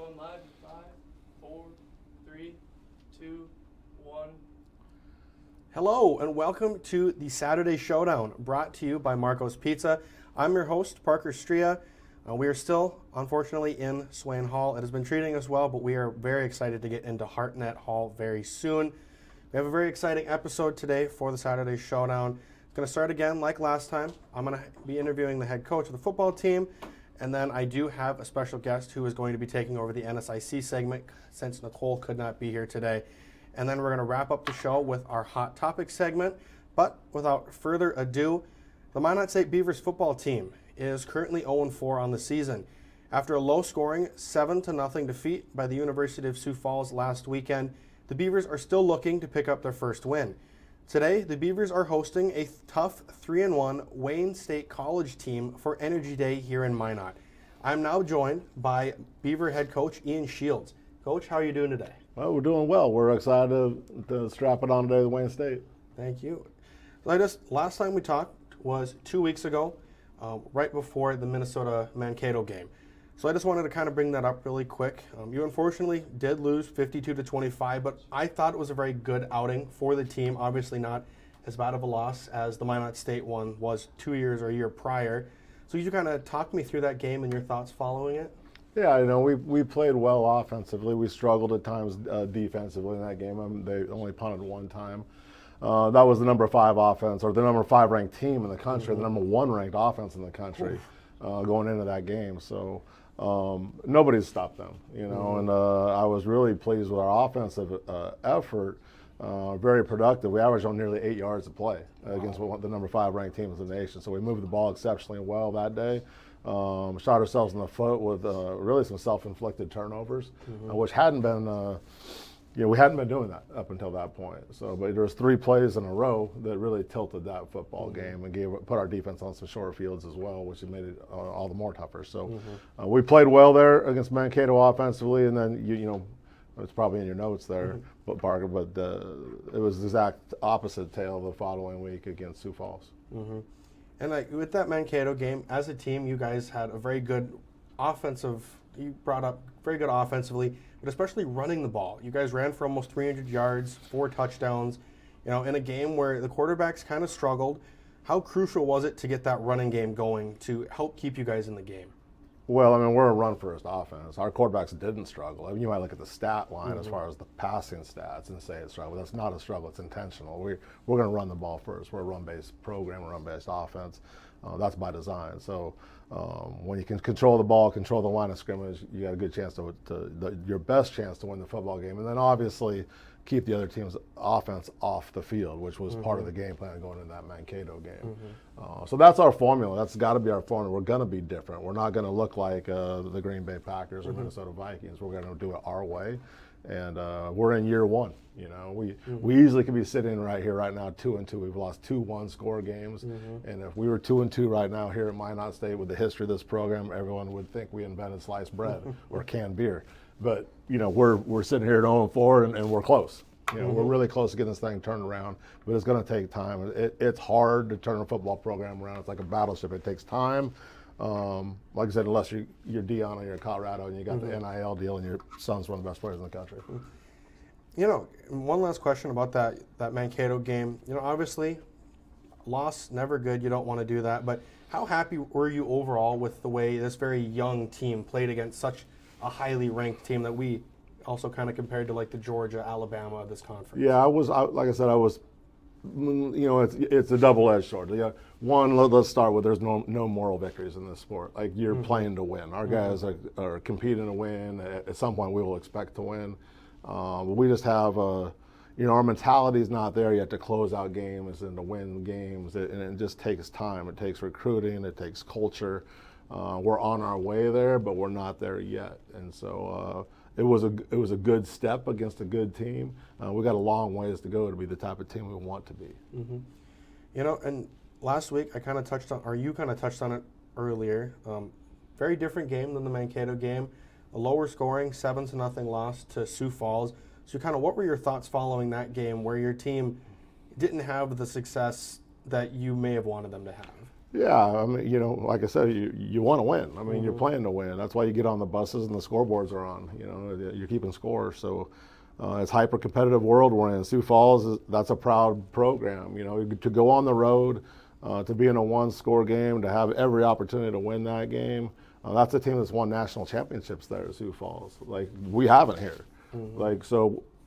Going live in 5, 4, 3, 2, 1. Hello and welcome to the Saturday Showdown, brought to you by Marco's Pizza. I'm your host, Parker Striha. We are still, unfortunately, in Swain Hall. It has been treating us well, but we are very excited to get into Hartnett Hall very soon. We have a very exciting episode today for the Saturday Showdown. It's going to start again like last time. I'm going to be interviewing the head coach of the football team, and then I do have a special guest who is going to be taking over the NSIC segment since Nicole could not be here today. And then we're going to wrap up the show with our Hot Topic segment. But without further ado, the Minot State Beavers football team is currently 0-4 on the season. After a low-scoring 7-0 defeat by the University of Sioux Falls last weekend, the Beavers are still looking to pick up their first win. Today, the Beavers are hosting a tough 3-1 Wayne State College team for Energy Day here in Minot. I'm now joined by Beaver head coach Ian Shields. Coach, how are you doing today? Well, we're doing well. We're excited to strap it on today with Wayne State. Thank you. Last time we talked was 2 weeks ago, right before the Minnesota Mankato game. So I just wanted to kind of bring that up really quick. You unfortunately did lose 52-25, but I thought it was a very good outing for the team. Obviously not as bad of a loss as the Minot State one was 2 years or a year prior. So you kind of talk me through that game and your thoughts following it? Yeah, we played well offensively. We struggled at times defensively in that game. They only punted one time. That was the number 5 offense, or the number 5 ranked team in the country, the number 1 ranked offense in the country going into that game. So nobody's stopped them, and I was really pleased with our offensive effort. Very productive. We averaged on nearly 8 yards a play against the number 5 ranked team in the nation. So we moved the ball exceptionally well that day. Shot ourselves in the foot with really some self-inflicted turnovers, which hadn't been, we hadn't been doing that up until that point. So, but there was 3 plays in a row that really tilted that football game and put our defense on some short fields as well, which made it all the more tougher. So, we played well there against Mankato offensively, and then it's probably in your notes there, but Parker. But it was the exact opposite tale the following week against Sioux Falls. And with that Mankato game, as a team, you guys had a very good you brought up very good offensively, but especially running the ball. You guys ran for almost 300 yards, 4 touchdowns, in a game where the quarterbacks kind of struggled. How crucial was it to get that running game going to help keep you guys in the game? Well, we're a run-first offense. Our quarterbacks didn't struggle. You might look at the stat line as far as the passing stats and say it's struggle. That's not a struggle. It's intentional. We're going to run the ball first. We're a run-based program, a run-based offense. That's by design. So when you can control the ball, control the line of scrimmage, you got a good chance your best chance to win the football game. And then obviously keep the other team's offense off the field, which was part of the game plan going into that Mankato game. So that's our formula. That's got to be our formula. We're going to be different. We're not going to look like the Green Bay Packers or Minnesota Vikings. We're going to do it our way. And we're in year 1. We easily could be sitting right here right now 2-2. We've lost 2 one-score games, and if we were 2-2 right now here at Minot State with the history of this program, everyone would think we invented sliced bread or canned beer. But we're sitting here at 0-4, and we're close. We're really close to getting this thing turned around, but it's going to take time. It's hard to turn a football program around. It's like a battleship. It takes time. Like I said, unless you're Dion or you're Colorado and you got the NIL deal and your son's one of the best players in the country. One last question about that Mankato game. Obviously, loss, never good. You don't want to do that. But how happy were you overall with the way this very young team played against such a highly ranked team that we also kind of compared to like the Georgia, Alabama of this conference? Yeah, I was it's a double-edged sword. One, let's start with there's no moral victories in this sport. Like you're playing to win. Our guys are competing to win. At some point, we will expect to win. But we just have our mentality is not there yet to close out games and to win games. And it just takes time. It takes recruiting. It takes culture. We're on our way there, but we're not there yet. And so it was a good step against a good team. We got a long ways to go to be the type of team we want to be. And last week you kind of touched on it earlier. Very different game than the Mankato game. A lower scoring 7-0 loss to Sioux Falls. So what were your thoughts following that game where your team didn't have the success that you may have wanted them to have? Yeah, I mean, like I said, you want to win. I mean, you're playing to win. That's why you get on the buses and the scoreboards are on. You're keeping score. So it's a hyper-competitive world we're in. Sioux Falls, that's a proud program. To go on the road, to be in a one-score game, to have every opportunity to win that game. That's a team that's won national championships there at Sioux Falls. Like, we haven't here.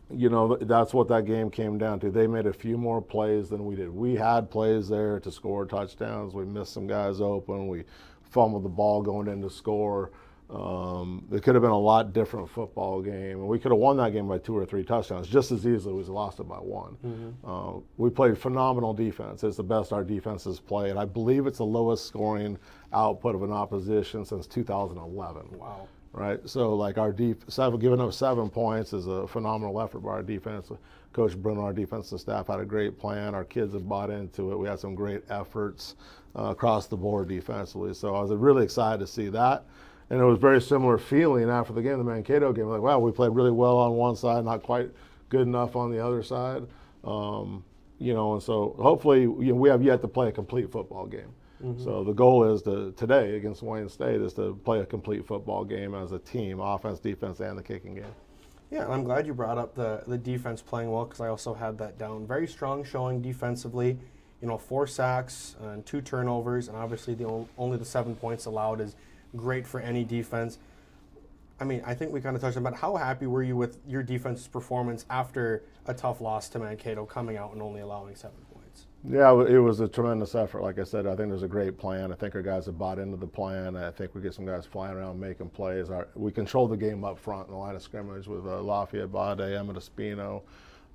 That's what that game came down to. They made a few more plays than we did. We had plays there to score touchdowns. We missed some guys open. We fumbled the ball going in to score. It could have been a lot different football game. And we could have won that game by 2 or 3 touchdowns just as easily as we lost it by 1. We played phenomenal defense. It's the best our defense has played. I believe it's the lowest scoring output of an opposition since 2011. Wow. Right, so like our giving up 7 points is a phenomenal effort by our defense. Coach Bruno, our defensive staff, had a great plan. Our kids have bought into it. We had some great efforts across the board defensively. So I was really excited to see that. And it was a very similar feeling after the game, the Mankato game. Like, wow, we played really well on one side, not quite good enough on the other side. And so hopefully we have yet to play a complete football game. So the goal is today against Wayne State is to play a complete football game as a team, offense, defense, and the kicking game. Yeah, and I'm glad you brought up the defense playing well because I also had that down. Very strong showing defensively. 4 sacks and 2 turnovers, and obviously only the 7 points allowed is great for any defense. I mean, I think we kind of touched on, but how happy were you with your defense's performance after a tough loss to Mankato, coming out and only allowing 7 points? Yeah, it was a tremendous effort. Like I said, I think there's a great plan. I think our guys have bought into the plan. I think we get some guys flying around making plays. We control the game up front in the line of scrimmage with Lafayette Bade, Emmett Espino.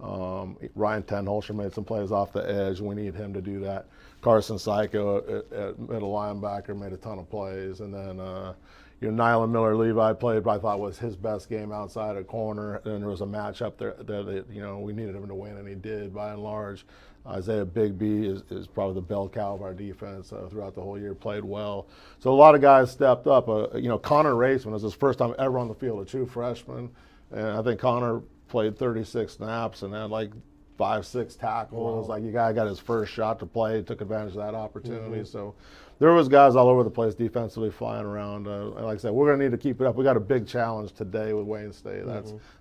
Ryan Tenholzer made some plays off the edge. We need him to do that. Carson Psycho at middle linebacker made a ton of plays. And then Nylan Miller-Levi played what I thought was his best game outside of corner. And there was a matchup there that we needed him to win, and he did by and large. Isaiah Bigby is probably the bell cow of our defense throughout the whole year, played well. So a lot of guys stepped up. Connor Raceman was his first time ever on the field, a true freshman. And I think Connor played 36 snaps and had like 5-6 tackles. Wow. Like, you guy got his first shot to play, took advantage of that opportunity. So there was guys all over the place defensively flying around. Like I said, we're going to need to keep it up. We got a big challenge today with Wayne State.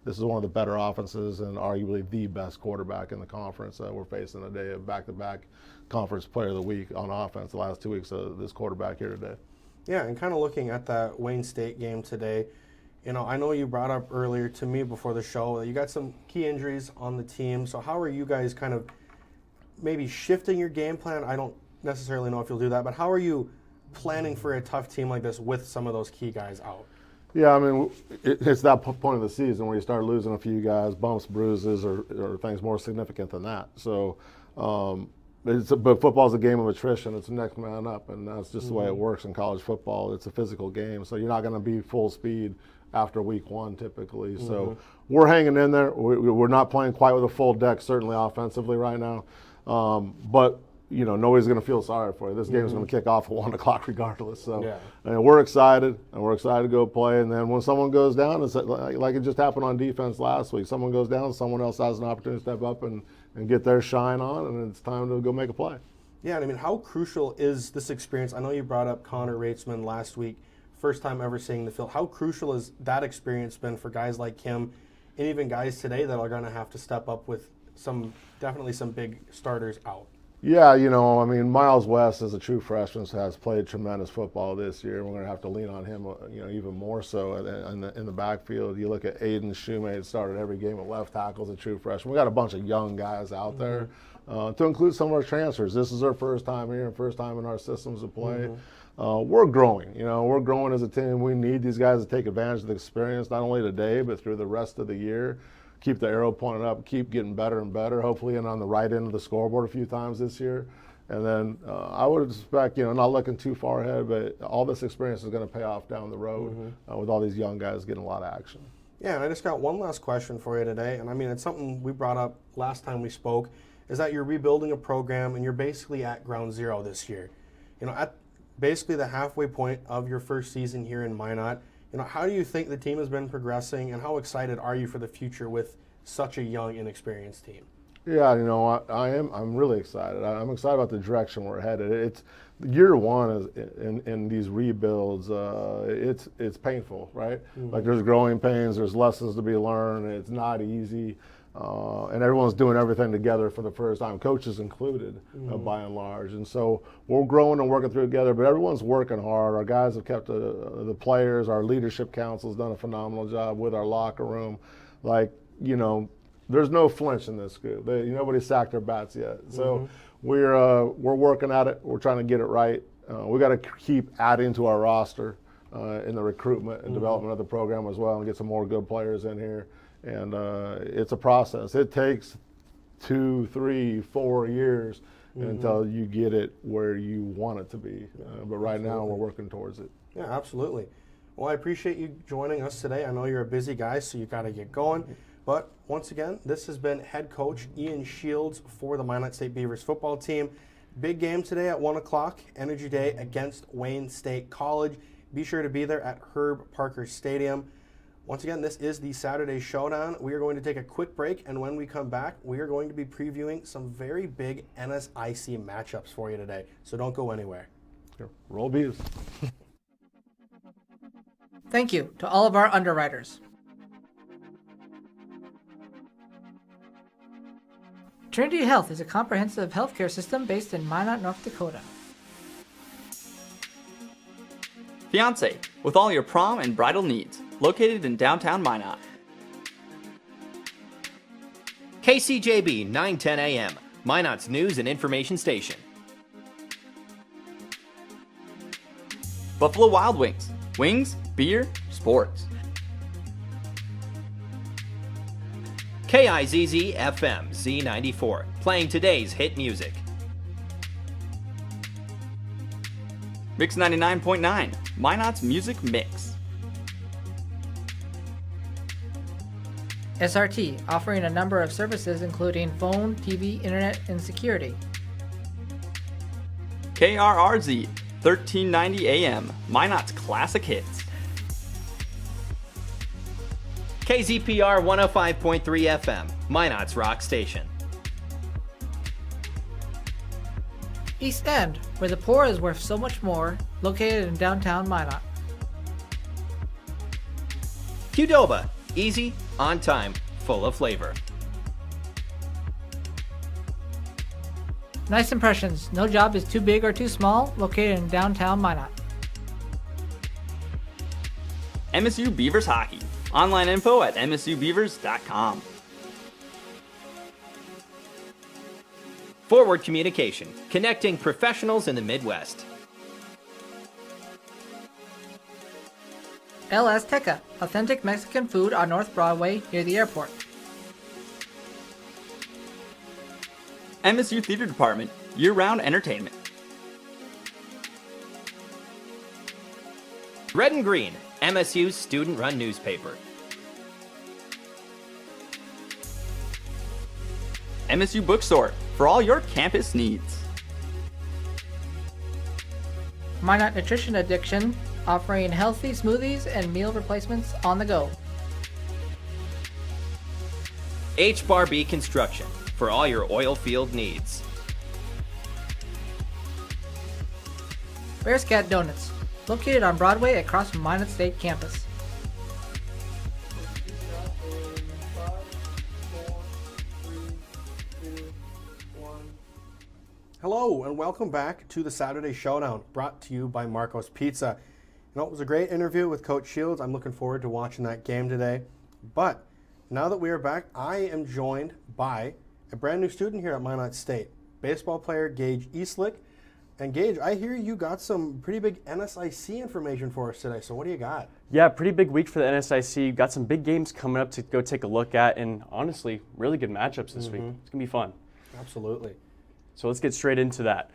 This is one of the better offenses and arguably the best quarterback in the conference. We're facing today a back-to-back conference player of the week on offense the last 2 weeks of this quarterback here today. Yeah, and kind of looking at that Wayne State game today, I know you brought up earlier to me before the show that you got some key injuries on the team. So how are you guys kind of maybe shifting your game plan? I don't necessarily know if you'll do that, but how are you planning for a tough team like this with some of those key guys out? Yeah, I mean, it's that point of the season where you start losing a few guys, bumps, bruises, or things more significant than that. So, but football's a game of attrition. It's next man up, and that's just the way it works in college football. It's a physical game, so you're not going to be full speed after week 1 typically. So we're hanging in there. We're not playing quite with a full deck, certainly offensively right now. But nobody's going to feel sorry for you. This game is going to kick off at 1 o'clock regardless. So and we're excited, to go play. And then when someone goes down, it's like it just happened on defense last week. Someone goes down, someone else has an opportunity to step up and get their shine on, and it's time to go make a play. Yeah, and I mean, how crucial is this experience? I know you brought up Connor Raceman last week, first time ever seeing the field. How crucial has that experience been for guys like him and even guys today that are going to have to step up with definitely some big starters out? Yeah, I mean, Miles West is a true freshman, has played tremendous football this year. We're going to have to lean on him, even more so in the backfield. You look at Aiden Shoemate, started every game at left tackle as a true freshman. We got a bunch of young guys out there, to include some of our transfers. This is their first time here and first time in our systems to play. We're growing. We're growing as a team. We need these guys to take advantage of the experience, not only today, but through the rest of the year. Keep the arrow pointed up, keep getting better and better, hopefully, and on the right end of the scoreboard a few times this year. And then I would expect, not looking too far ahead, but all this experience is going to pay off down the road with all these young guys getting a lot of action. Yeah, and I just got one last question for you today. And I mean, it's something we brought up last time we spoke, is that you're rebuilding a program and you're basically at ground zero this year. At basically the halfway point of your first season here in Minot. How do you think the team has been progressing, and how excited are you for the future with such a young, inexperienced team? Yeah, I'm really excited. I'm excited about the direction we're headed. year one is in these rebuilds, it's painful, right? Like there's growing pains, there's lessons to be learned, it's not easy. And everyone's doing everything together for the first time, coaches included, by and large. And so we're growing and working through together, but everyone's working hard. Our guys have kept the players, our leadership council's done a phenomenal job with our locker room. Like, you know, there's no flinch in this group. Nobody sacked their bats yet. So we're working at it. We're trying to get it right. We got to keep adding to our roster in the recruitment and development of the program as well, and get some more good players in here. And it's a process. It takes 2, 3, 4 years until you get it where you want it to be. But right now we're working towards it. Yeah, absolutely. Well, I appreciate you joining us today. I know you're a busy guy, so you got to get going. But once again, this has been head coach Ian Shields for the Minot State Beavers football team. Big game today at 1 o'clock, Energy Day against Wayne State College. Be sure to be there at Herb Parker Stadium. Once again, this is the Saturday Showdown. We are going to take a quick break, and when we come back, we are going to be previewing some very big NSIC matchups for you today. So don't go anywhere. Here, roll Beavs. Thank you to all of our underwriters. Trinity Health is a comprehensive healthcare system based in Minot, North Dakota. Fiance, with all your prom and bridal needs, located in downtown Minot. KCJB 910 AM, Minot's news and information station. Buffalo Wild Wings, wings, beer, sports. KIZZ FM Z94, playing today's hit music. Mix 99.9, Minot's music mix. SRT, offering a number of services including phone, TV, internet, and security. KRRZ, 1390 AM, Minot's classic hits. KZPR 105.3 FM, Minot's rock station. East End, where the poor is worth so much more, located in downtown Minot. Qdoba, easy, on time, full of flavor. Nice Impressions, no job is too big or too small, located in downtown Minot. MSU Beavers Hockey, online info at msubeavers.com. Forward Communication, connecting professionals in the Midwest. El Azteca, authentic Mexican food on North Broadway near the airport. MSU Theater Department, year-round entertainment. Red and Green, MSU's student-run newspaper. MSU Bookstore, for all your campus needs. Minot Nutrition Addiction, offering healthy smoothies and meal replacements on the go. HBarB Construction, for all your oil field needs. Bear's Cat Donuts, located on Broadway across from Minot State campus. Hello, and welcome back to the Saturday Showdown, brought to you by Marco's Pizza. You know, it was a great interview with Coach Shields. I'm looking forward to watching that game today. But now that we are back, I am joined by a brand new student here at Minot State, baseball player Gage Eastlick. And Gage, I hear you got some pretty big NSIC information for us today, so what do you got? Yeah, pretty big week for the NSIC. Got some big games coming up to go take a look at, and honestly, really good matchups this week. It's going to be fun. Absolutely. So let's get straight into that.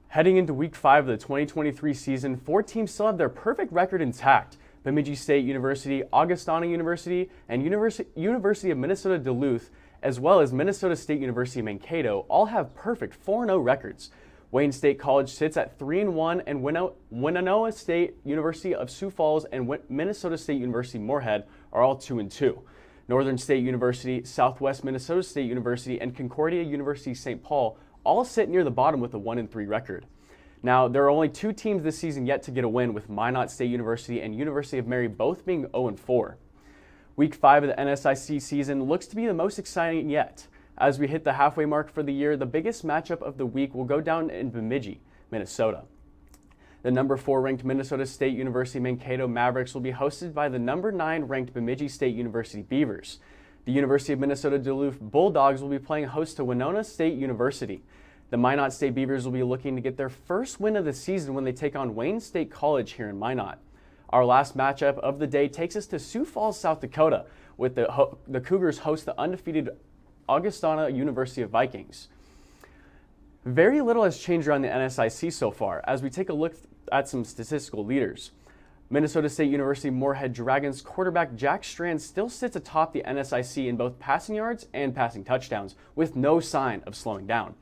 Heading into week 5 of the 2023 season, 4 teams still have their perfect record intact. Bemidji State University, Augustana University, and University of Minnesota Duluth, as well as Minnesota State University Mankato, all have perfect 4-0 records. Wayne State College sits at 3-1, and Winona State University of Sioux Falls and Minnesota State University Moorhead are all 2-2. Northern State University, Southwest Minnesota State University, and Concordia University St. Paul all sit near the bottom with a 1-3 record. Now, there are only 2 teams this season yet to get a win, with Minot State University and University of Mary both being 0-4. Week 5 of the NSIC season looks to be the most exciting yet. As we hit the halfway mark for the year, the biggest matchup of the week will go down in Bemidji, Minnesota. The number 4 ranked Minnesota State University Mankato Mavericks will be hosted by the number 9 ranked Bemidji State University Beavers. The University of Minnesota Duluth Bulldogs will be playing host to Winona State University. The Minot State Beavers will be looking to get their first win of the season when they take on Wayne State College here in Minot. Our last matchup of the day takes us to Sioux Falls, South Dakota, with the Cougars host the undefeated Augustana University of Vikings. Very little has changed around the NSIC so far as we take a look at some statistical leaders. Minnesota State University Moorhead Dragons quarterback Jack Strand still sits atop the NSIC in both passing yards and passing touchdowns, with no sign of slowing down.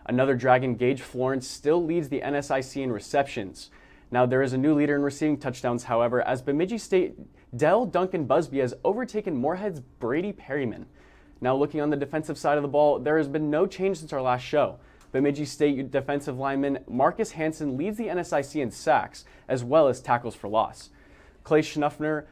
Another Dragon, Gage Florence, still leads the NSIC in receptions. Now, there is a new leader in receiving touchdowns, however, as Bemidji State Dell Duncan Busby has overtaken Moorhead's Brady Perryman. Now, looking on the defensive side of the ball, there has been no change since our last show. Bemidji State defensive lineman Marcus Hansen leads the NSIC in sacks, as well as tackles for loss. Clay Schuffner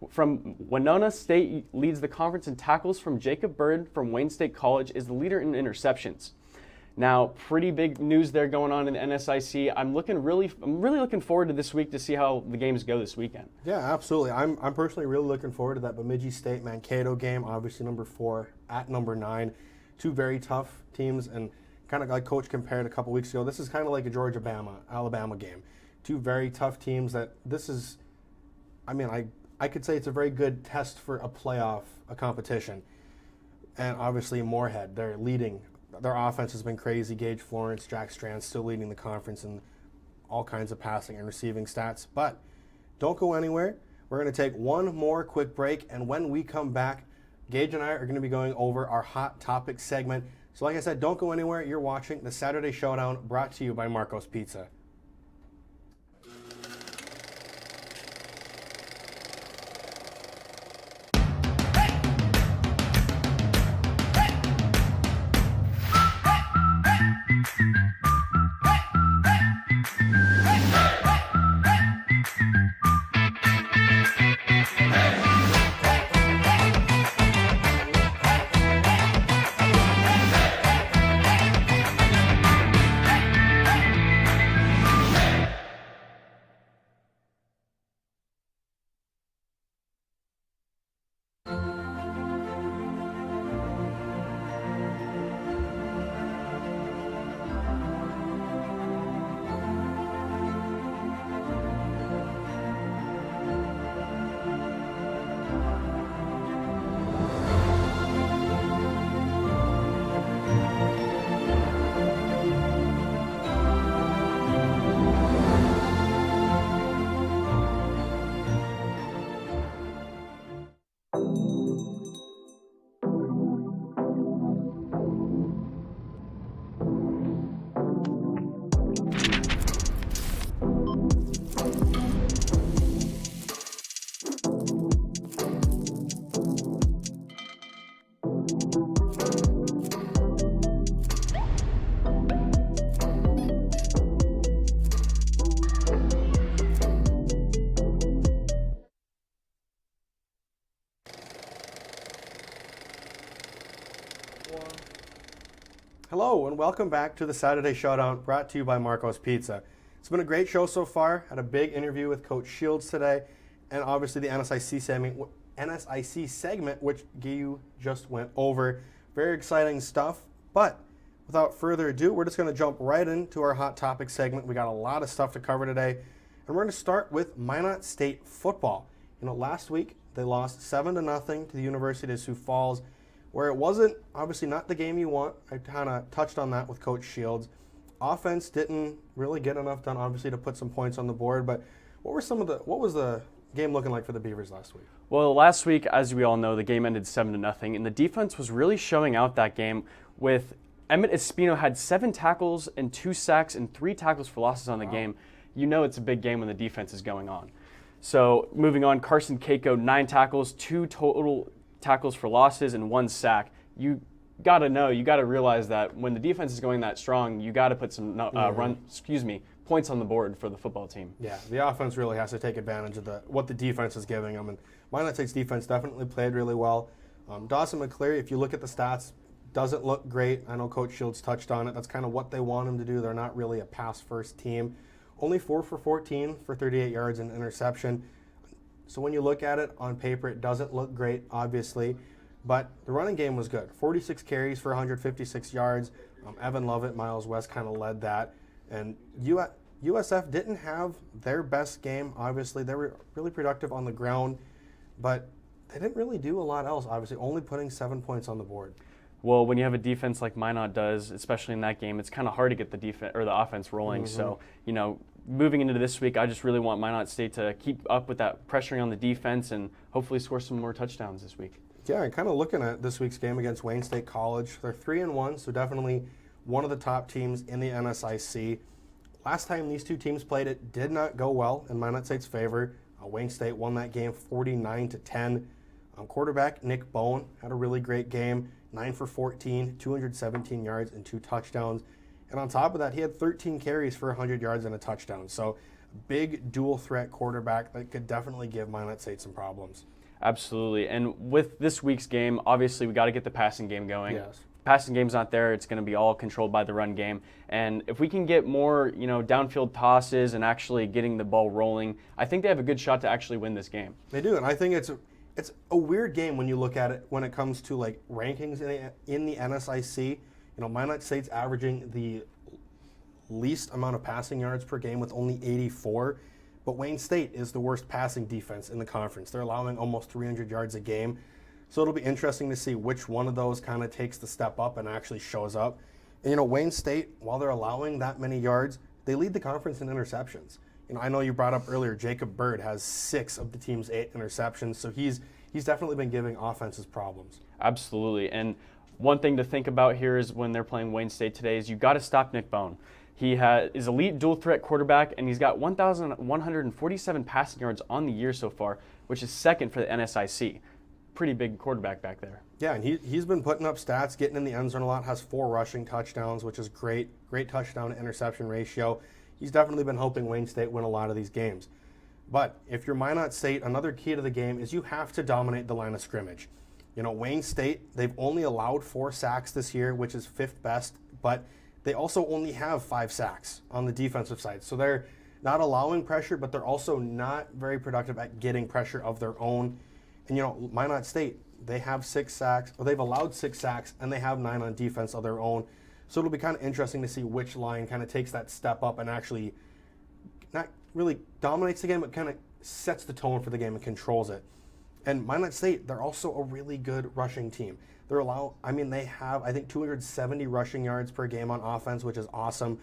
from Winona State leads the conference in tackles. From Jacob Bird from Wayne State College is the leader in interceptions. Now, pretty big news there going on in NSIC. I'm really looking forward to this week to see how the games go this weekend. Yeah, absolutely. I'm personally really looking forward to that Bemidji State Mankato game. Obviously, number 4 at number 9, 2 very tough teams, and kind of like Coach compared a couple weeks ago. This is kind of like a Georgia-Alabama game. 2 very tough teams. I could say it's a very good test for a competition. And obviously, Moorhead, they're leading. Their offense has been crazy. Gage Florence, Jack Strand still leading the conference in all kinds of passing and receiving stats. But don't go anywhere. We're going to take one more quick break, and when we come back, Gage and I are going to be going over our Hot Topic segment. So like I said, don't go anywhere. You're watching the Saturday Showdown, brought to you by Marco's Pizza. Hello and welcome back to the Saturday Showdown, brought to you by Marco's Pizza. It's been a great show so far. Had a big interview with Coach Shields today, and obviously the NSIC segment, which you just went over. Very exciting stuff, but without further ado, we're just going to jump right into our Hot Topic segment. We got a lot of stuff to cover today, and we're going to start with Minot State football. Last week they lost 7-0 to the University of Sioux Falls, where it wasn't, obviously not the game you want. I kind of touched on that with Coach Shields. Offense didn't really get enough done, obviously, to put some points on the board, but what was the game looking like for the Beavers last week? Well, last week, as we all know, the game ended 7-0, and the defense was really showing out that game with Emmett Espino had 7 tackles and 2 sacks and 3 tackles for losses on the game. You know it's a big game when the defense is going on. So moving on, Carson Keiko, 9 tackles, 2 tackles for losses and 1 sack. You got to realize that when the defense is going that strong, you got to put some points on the board for the football team. Yeah, the offense really has to take advantage of what the defense is giving them. And Minot State's defense definitely played really well. Dawson McCleary, if you look at the stats, doesn't look great. I know Coach Shields touched on it. That's kind of what they want him to do. They're not really a pass-first team. Only 4 for 14 for 38 yards and interception. So when you look at it on paper, it doesn't look great, obviously. But the running game was good. 46 carries for 156 yards. Evan Lovett, Miles West kind of led that. And USF didn't have their best game, obviously. They were really productive on the ground, but they didn't really do a lot else, obviously, only putting 7 points on the board. Well, when you have a defense like Minot does, especially in that game, it's kind of hard to get the defense or the offense rolling. Mm-hmm. So, moving into this week, I just really want Minot State to keep up with that pressuring on the defense and hopefully score some more touchdowns this week. Yeah, and kind of looking at this week's game against Wayne State College, they're 3-1, so definitely one of the top teams in the NSIC. Last time these two teams played, it did not go well in Minot State's favor. Wayne State won that game 49-10. Quarterback Nick Bone had a really great game, 9 for 14, 217 yards and 2 touchdowns. And on top of that, he had 13 carries for 100 yards and a touchdown. So a big dual threat quarterback that could definitely give Minot State some problems. Absolutely. And with this week's game, obviously we got to get the passing game going. Yes. Passing game's not there. It's going to be all controlled by the run game. And if we can get more, downfield tosses and actually getting the ball rolling, I think they have a good shot to actually win this game. They do, and I think it's a weird game when you look at it when it comes to like rankings in the NSIC. Minot State's averaging the least amount of passing yards per game with only 84, but Wayne State is the worst passing defense in the conference. They're allowing almost 300 yards a game. So it'll be interesting to see which one of those kind of takes the step up and actually shows up. And Wayne State, while they're allowing that many yards, they lead the conference in interceptions. I know you brought up earlier, Jacob Bird has 6 of the team's 8 interceptions, so he's definitely been giving offenses problems. Absolutely, and one thing to think about here is when they're playing Wayne State today is you got to stop Nick Bone. He is elite dual threat quarterback, and he's got 1,147 passing yards on the year so far, which is second for the NSIC. Pretty big quarterback back there. Yeah, and he's been putting up stats, getting in the end zone a lot, has 4 rushing touchdowns, which is great touchdown to interception ratio. He's definitely been helping Wayne State win a lot of these games. But if you're Minot State, another key to the game is you have to dominate the line of scrimmage. Wayne State, they've only allowed 4 sacks this year, which is 5th best, but they also only have 5 sacks on the defensive side. So they're not allowing pressure, but they're also not very productive at getting pressure of their own. And Minot State, they have 6 sacks, or they've allowed 6 sacks, and they have 9 on defense of their own. So it'll be kind of interesting to see which line kind of takes that step up and actually not really dominates the game, but kind of sets the tone for the game and controls it. And Minot State, they're also a really good rushing team. They have, I think, 270 rushing yards per game on offense, which is awesome.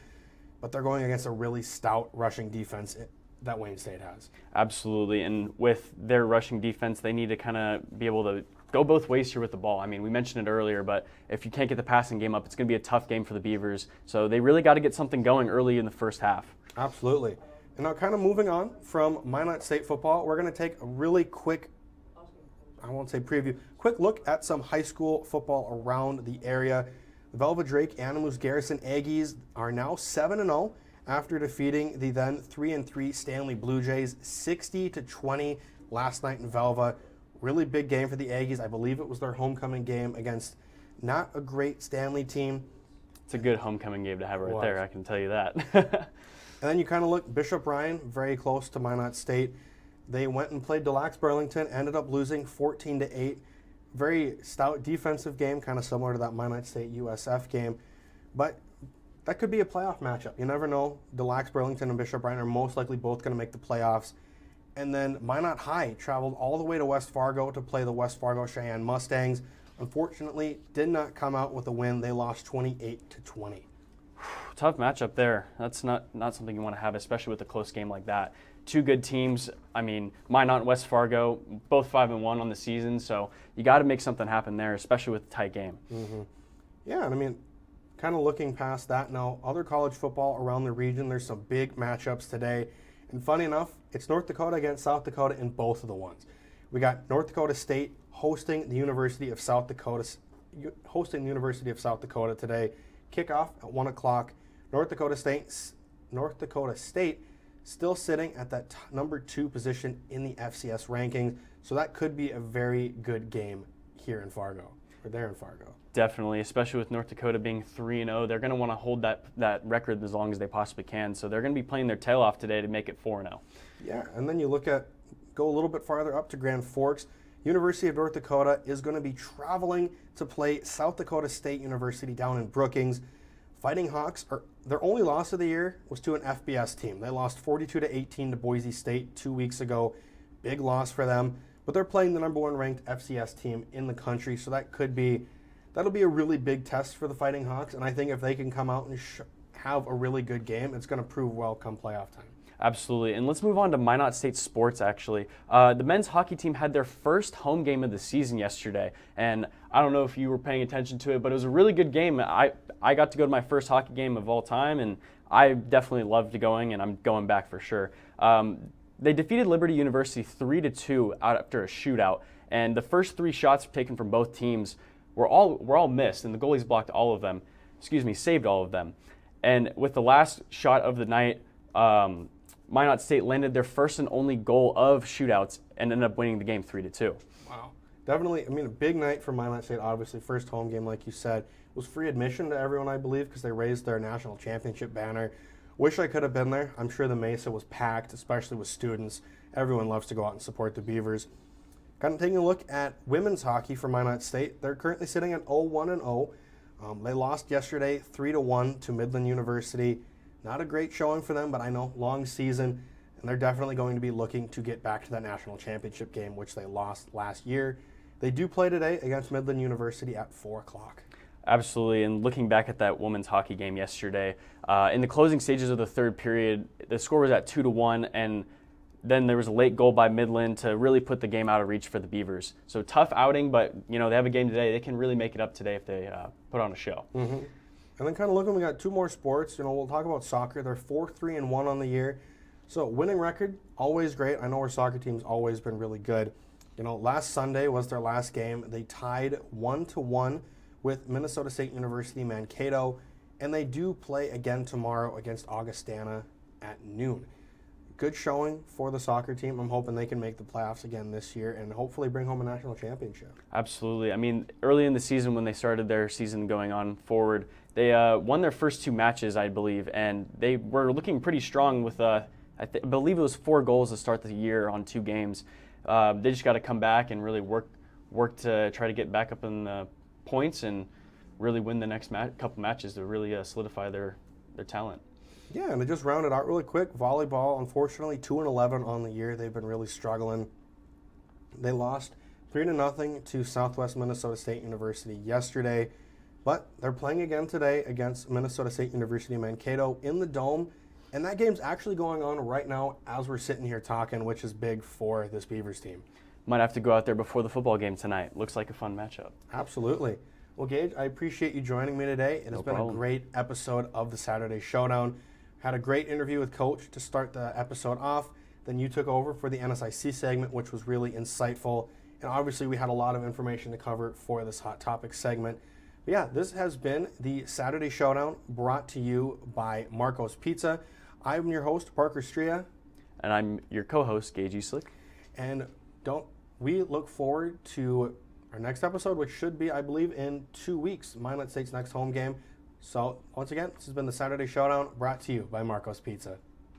But they're going against a really stout rushing defense that Wayne State has. Absolutely, and with their rushing defense, they need to kind of be able to go both ways here with the ball. We mentioned it earlier, but if you can't get the passing game up, it's going to be a tough game for the Beavers. So they really got to get something going early in the first half. Absolutely. And now kind of moving on from Minot State football, we're going to take a really quick, I won't say preview, quick look at some high school football around the area. The Velva Drake Animus Garrison Aggies are now 7-0 after defeating the then 3-3 Stanley Blue Jays 60-20 last night in Velva. Really big game for the Aggies. I believe it was their homecoming game against not a great Stanley team. It's a good homecoming game to have right there, I can tell you that. And then you kind of look, Bishop Ryan, very close to Minot State. They went and played Delax Burlington, ended up losing 14-8. Very stout defensive game, kind of similar to that Minot State USF game. But that could be a playoff matchup. You never know. Delax Burlington and Bishop Ryan are most likely both going to make the playoffs. And then Minot High traveled all the way to West Fargo to play the West Fargo Cheyenne Mustangs. Unfortunately, did not come out with a win. They lost 28-20. Tough matchup there. That's not something you want to have, especially with a close game like that. Two good teams. Minot and West Fargo, both 5-1 on the season, so you got to make something happen there, especially with a tight game. Mm-hmm. Yeah, and kind of looking past that now, other college football around the region, there's some big matchups today. And funny enough, it's North Dakota against South Dakota in both of the ones. We got North Dakota State hosting the University of South Dakota today. Kickoff at 1 o'clock. North Dakota State still sitting at that number 2 position in the FCS rankings, so that could be a very good game here in Fargo, or there in Fargo. Definitely, especially with North Dakota being 3-0. They're going to want to hold that record as long as they possibly can, so they're going to be playing their tail off today to make it 4-0. Yeah, and then you go a little bit farther up to Grand Forks. University of North Dakota is going to be traveling to play South Dakota State University down in Brookings. Fighting Hawks, their only loss of the year was to an FBS team. They lost 42-18 to Boise State 2 weeks ago. Big loss for them, but they're playing the number 1 ranked FCS team in the country, so that'll be a really big test for the Fighting Hawks, and I think if they can come out and have a really good game, it's going to prove well come playoff time. Absolutely, and let's move on to Minot State sports, actually. The men's hockey team had their first home game of the season yesterday, and I don't know if you were paying attention to it, but it was a really good game. I got to go to my first hockey game of all time, and I definitely loved going, and I'm going back for sure. They defeated Liberty University 3-2 out after a shootout, and the first 3 shots taken from both teams were all missed, and the goalies blocked all of them. Saved all of them. And with the last shot of the night, Minot State landed their first and only goal of shootouts and ended up winning the game 3-2. Wow. Definitely, a big night for Minot State, obviously. First home game, like you said. It was free admission to everyone, I believe, because they raised their national championship banner. Wish I could have been there. I'm sure the Mesa was packed, especially with students. Everyone loves to go out and support the Beavers. Kind of taking a look at women's hockey for Minot State. They're currently sitting at 0-1-0. They lost yesterday 3-1 to Midland University. Not a great showing for them, but I know, long season, and they're definitely going to be looking to get back to that national championship game, which they lost last year. They do play today against Midland University at 4 o'clock. Absolutely, and looking back at that women's hockey game yesterday, in the closing stages of the third period, the score was at 2-1, and then there was a late goal by Midland to really put the game out of reach for the Beavers. So tough outing, but they have a game today. They can really make it up today if they put on a show. Mm-hmm. And then kind of looking, we got 2 more sports. We'll talk about soccer. They're 4-3-1 on the year. So winning record, always great. I know our soccer team's always been really good. Last Sunday was their last game. They tied 1-1 with Minnesota State University Mankato, and they do play again tomorrow against Augustana at noon. Good showing for the soccer team. I'm hoping they can make the playoffs again this year and hopefully bring home a national championship. Absolutely. Early in the season when they started their season going on forward, they won their first 2 matches, I believe, and they were looking pretty strong with, I believe it was 4 goals to start the year on 2 games. They just got to come back and really work to try to get back up in the points and really win the next couple matches to really solidify their talent. Yeah, and to just round it out really quick, volleyball, unfortunately, 2-11 on the year. They've been really struggling. They lost 3-0 to Southwest Minnesota State University yesterday, but they're playing again today against Minnesota State University Mankato in the Dome, and that game's actually going on right now as we're sitting here talking, which is big for this Beavers team. Might have to go out there before the football game tonight. Looks like a fun matchup. Absolutely. Well, Gage, I appreciate you joining me today. It has been a great episode of the Saturday Showdown. Had a great interview with Coach to start the episode off. Then you took over for the NSIC segment, which was really insightful. And obviously we had a lot of information to cover for this Hot Topic segment. But yeah, this has been the Saturday Showdown brought to you by Marco's Pizza. I'm your host, Parker Striha. And I'm your co-host, Gage Eastlick. And we look forward to our next episode, which should be, I believe, in 2 weeks, Minot State's next home game. So, once again, this has been the Saturday Showdown brought to you by Marco's Pizza.